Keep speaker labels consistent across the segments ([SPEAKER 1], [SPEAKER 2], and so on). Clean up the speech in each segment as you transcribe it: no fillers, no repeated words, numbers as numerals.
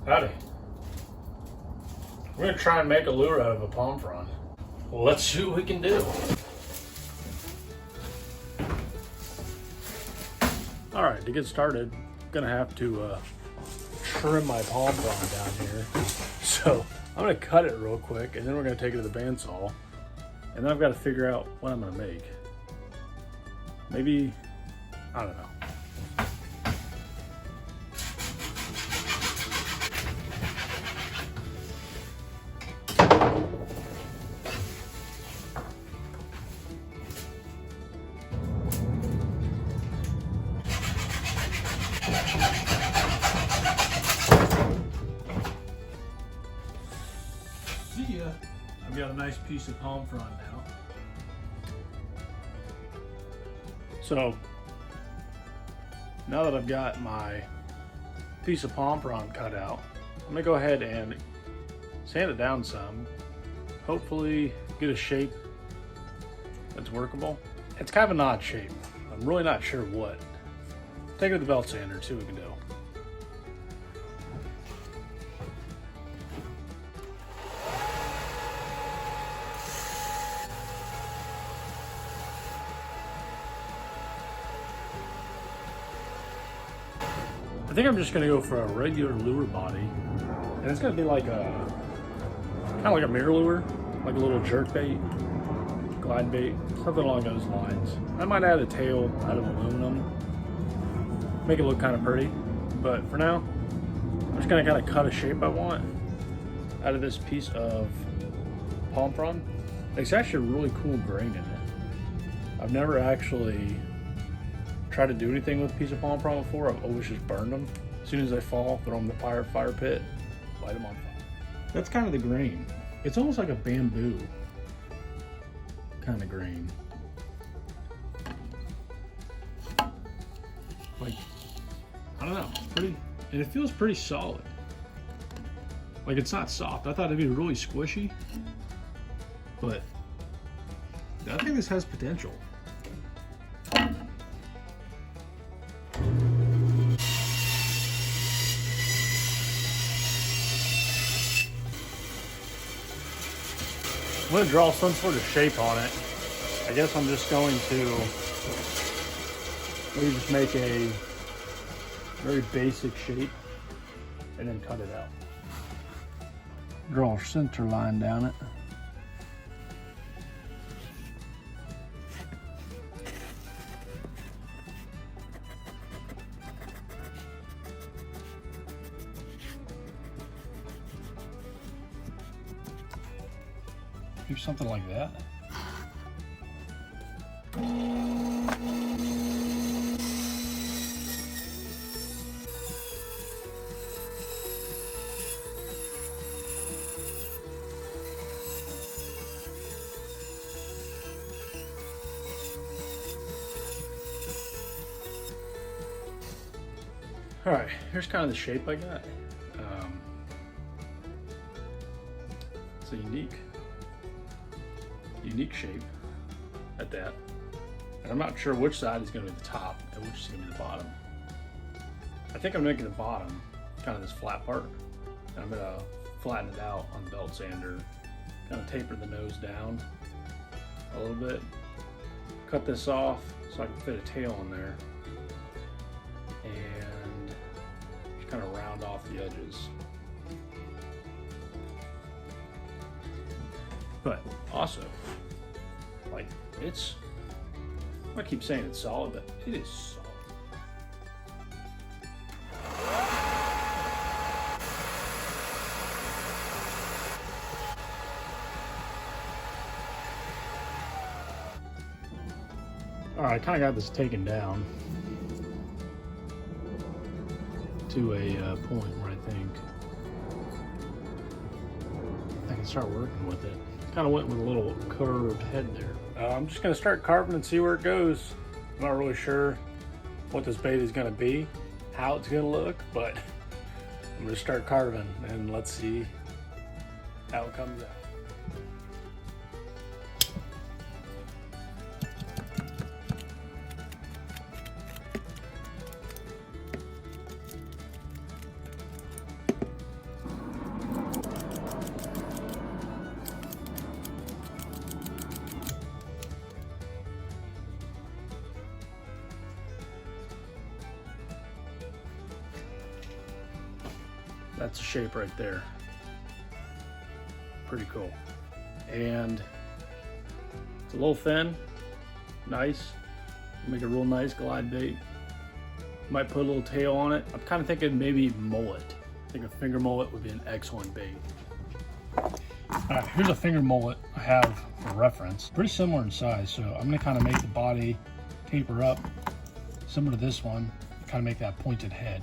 [SPEAKER 1] Howdy. We're gonna try and make a lure out of a palm frond. Well, let's see what we can do. All right, to get started, I'm gonna have to trim my palm frond down here. So I'm gonna cut it real quick, and then we're gonna take it to the bandsaw, and then I've got to figure out what I'm gonna make. Maybe, I don't know. See ya. I've got a nice piece of palm frond now. So now that I've got my piece of palm frond cut out, I'm gonna go ahead and sand it down some. Hopefully get a shape that's workable. It's kind of an odd shape. I'm really not sure what. Take it to the belt sander and see what we can do. I think I'm just gonna go for a regular lure body, and it's gonna be like a kind of like a mirror lure, like a little jerk bait, glide bait, something along those lines. I might add a tail out of aluminum, make it look kind of pretty, but for now, I'm just gonna kind of cut a shape I want out of this piece of palm frond. It's actually a really cool grain in it. I've never actually tried to do anything with a piece of palm frond before. I've always just burned them. As soon as they fall, throw them in the fire pit, light them on fire. That's kind of the grain. It's almost like a bamboo kind of grain. Like, I don't know, pretty, and it feels pretty solid. Like, it's not soft. I thought it'd be really squishy, but I think this has potential. I'm going to draw some sort of shape on it. I guess I'm just going to maybe just make a very basic shape and then cut it out. Draw a center line down it. Do something like that. All right, here's kind of the shape I got. It's a unique shape at that, and I'm not sure which side is going to be the top and which is going to be the bottom. I think I'm making the bottom kind of this flat part, and I'm going to flatten it out on the belt sander, kind of taper the nose down a little bit, cut this off so I can fit a tail in there, and just kind of round off the edges. But also, like, I keep saying it's solid, but it is solid. All right, I kind of got this taken down to a point where I think I can start working with it. Kind of went with a little curved head there. I'm just gonna start carving and see where it goes. I'm not really sure what this bait is gonna be, how it's gonna look, but I'm gonna start carving and let's see how it comes out. That's a shape right there. Pretty cool. And it's a little thin, nice. Make a real nice glide bait. Might put a little tail on it. I'm kind of thinking maybe mullet. I think a finger mullet would be an excellent bait. Alright, here's a finger mullet I have for reference. Pretty similar in size, so I'm gonna kind of make the body taper up, similar to this one, kind of make that pointed head.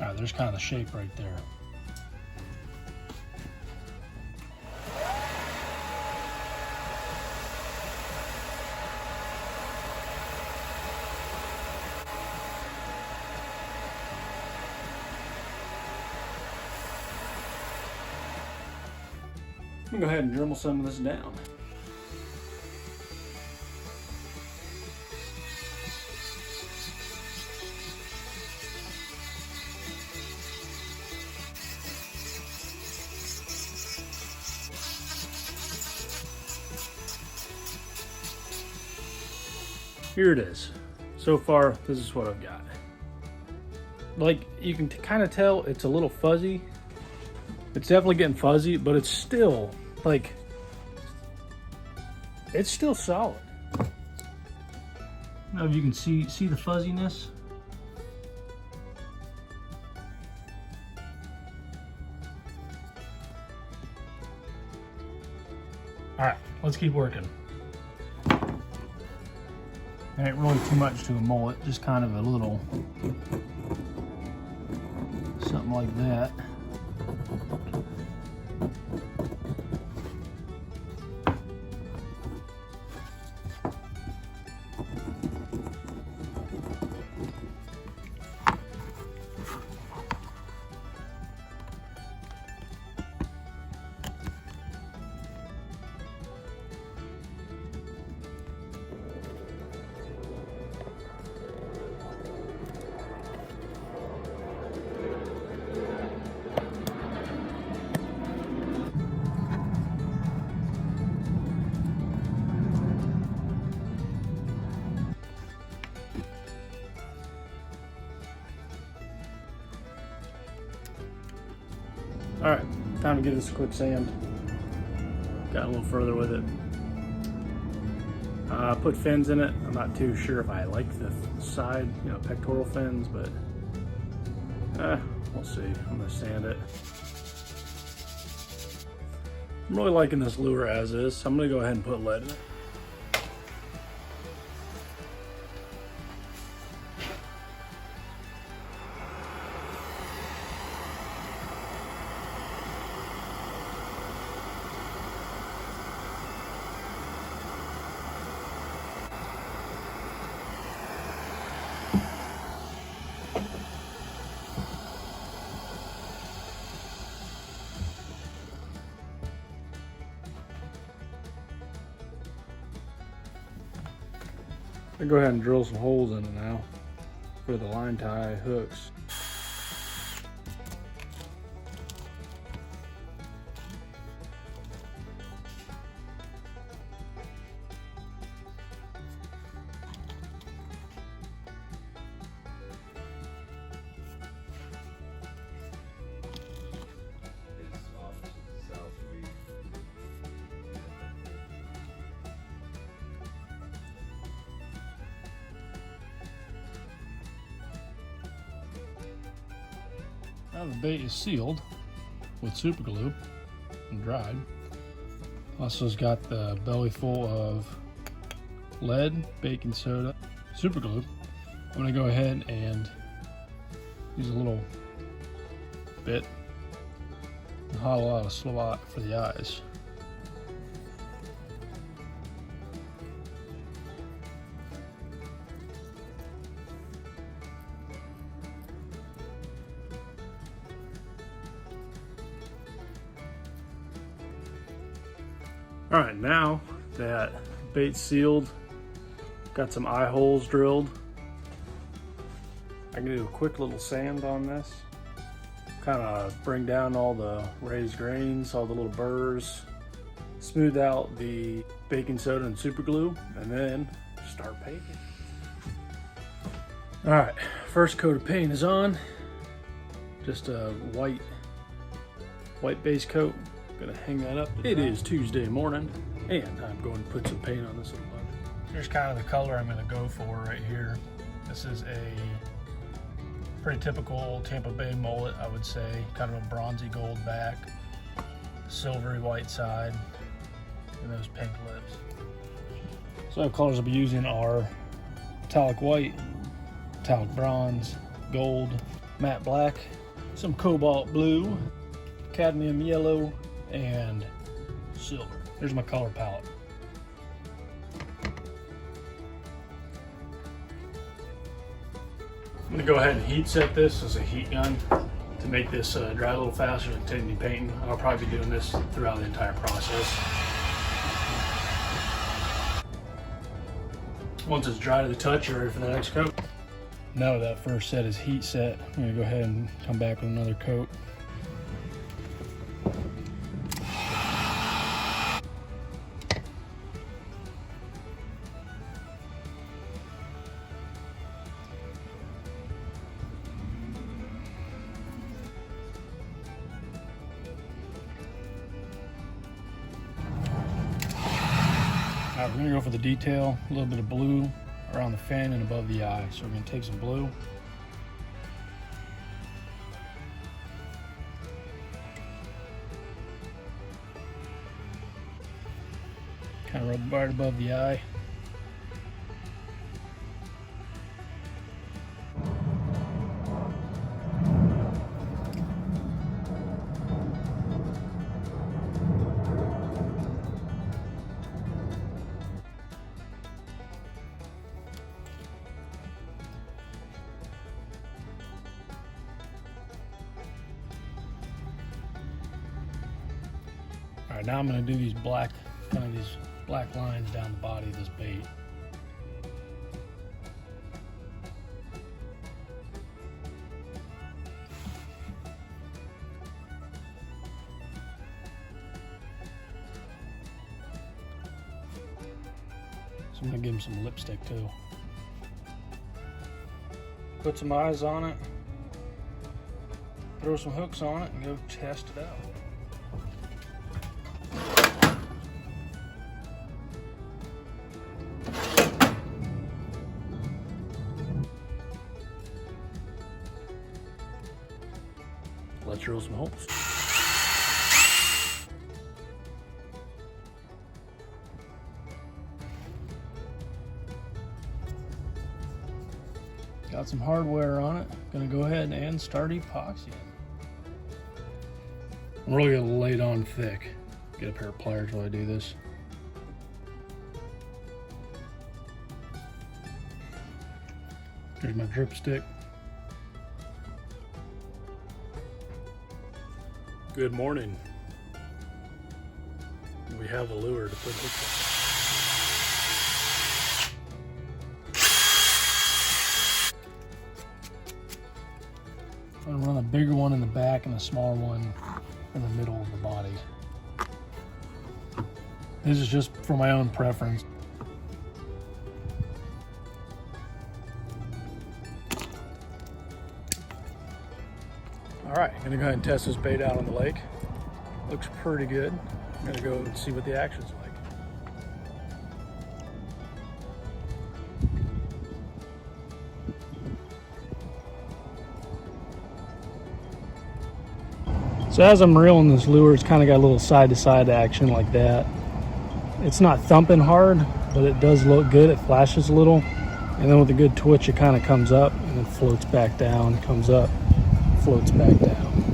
[SPEAKER 1] All right, there's kind of the shape right there. I'm gonna go ahead and dremel some of this down. Here it is. So far, this is what I've got. Like, you can kind of tell it's a little fuzzy. It's definitely getting fuzzy, but it's still, like, it's still solid. I don't know if you can see the fuzziness. All right, let's keep working. There ain't really too much to a mullet, just kind of a little something like that. All right, time to give this a quick sand. Got a little further with it. Put fins in it. I'm not too sure if I like the side, pectoral fins, but we'll see. I'm gonna sand it. I'm really liking this lure as is, so I'm gonna go ahead and put lead in it. I'll go ahead and drill some holes in it now for the line tie hooks. Now the bait is sealed with super glue and dried. Also has got the belly full of lead, baking soda, super glue. I'm gonna go ahead and use a little bit and hollow out a slot for the eyes. All right, now that bait's sealed, got some eye holes drilled. I can do a quick little sand on this. Kind of bring down all the raised grains, all the little burrs, smooth out the baking soda and super glue, and then start painting. All right, first coat of paint is on. Just a white base coat. Gonna hang that up. It is Tuesday morning, and I'm going to put some paint on this little bugger. Here's kind of the color I'm gonna go for right here. This is a pretty typical Tampa Bay mullet, I would say. Kind of a bronzy gold back, silvery white side, and those pink lips. So the colors I'll be using are metallic white, metallic bronze, gold, matte black, some cobalt blue, cadmium yellow, and silver. There's my color palette. I'm gonna go ahead and heat set this as a heat gun to make this dry a little faster than continue painting. I'll probably be doing this throughout the entire process. Once it's dry to the touch, you're ready for the next coat. Now that first set is heat set, I'm gonna go ahead and come back with another coat. All right, we're gonna go for the detail, a little bit of blue around the fin and above the eye. So we're gonna take some blue. Kind of rub right above the eye. All right, now I'm going to do these black lines down the body of this bait. So I'm going to give him some lipstick too. Put some eyes on it, throw some hooks on it, and go test it out. Let's drill some holes. Got some hardware on it. Gonna go ahead and start epoxying. I'm really gonna lay it on thick. Get a pair of pliers while I do this. Here's my dripstick. Good morning. We have a lure to put this on. I'm gonna run a bigger one in the back and a smaller one in the middle of the body. This is just for my own preference. All right, I'm gonna go ahead and test this bait out on the lake. Looks pretty good. I'm gonna go and see what the action's like. So as I'm reeling this lure, it's kind of got a little side-to-side action like that. It's not thumping hard, but it does look good. It flashes a little, and then with a good twitch, it kind of comes up and then floats back down, comes up, floats back down.